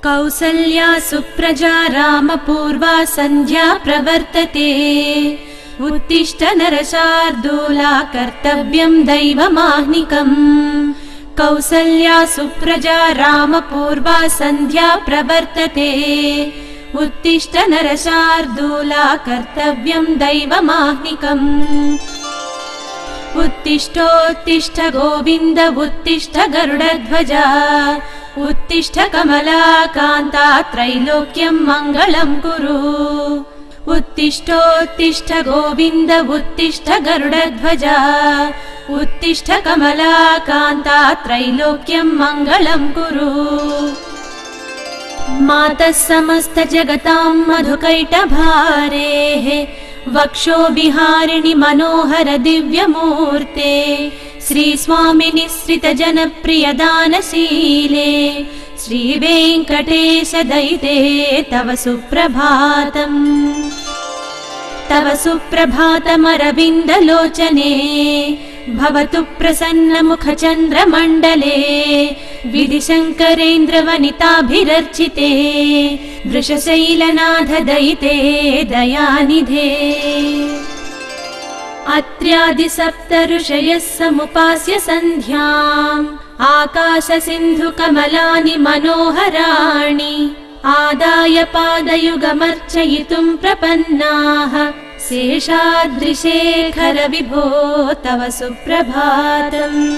कौसल्या सुप्रजा रामपूर्वा सन्ध्या प्रवर्तते। उत्तिष्ठ नरशार्दूला कर्तव्यं दैवमाह्निकम्। कौसल्या सुप्रजा रामपूर्वा सन्ध्या प्रवर्तते। उत्तिष्ठ नरशार्दूला कर्तव्यं दैवमाह्निकम्। उत्तिष्ठोत्तिष्ठ गोविन्द उत्तिष्ठ गरुडध्वजा। उत्तिष्ठ कमलाकान्ता त्रैलोक्यं मङ्गलं कुरु। उत्तिष्ठोत्तिष्ठ गोविन्द उत्तिष्ठ गरुडध्वजा। उत्तिष्ठ कमलाकान्ता त्रैलोक्यं मङ्गलं कुरु। मातः समस्त जगतां मधुकैटभारेः वक्षो विहारिणि मनोहर दिव्यमूर्ते। श्रीस्वामिनि श्रित जनप्रिय दानशीले श्रीवेङ्कटेश दयिते तव सुप्रभातम्। तव सुप्रभातमरविन्दलोचने भवतु प्रसन्नमुखचन्द्रमण्डले। विधिशङ्करेन्द्रवनिताभिरर्चिते वृषशैलनाथ दयिते दयानिधे। अत्र्यादिसप्त ऋषयः समुपास्य सन्ध्याम् आकाशसिन्धुकमलानि मनोहराणि। आदाय पादयुगमर्चयितुं प्रपन्नाः शेषाद्रिशेखर विभो तव सुप्रभातम्।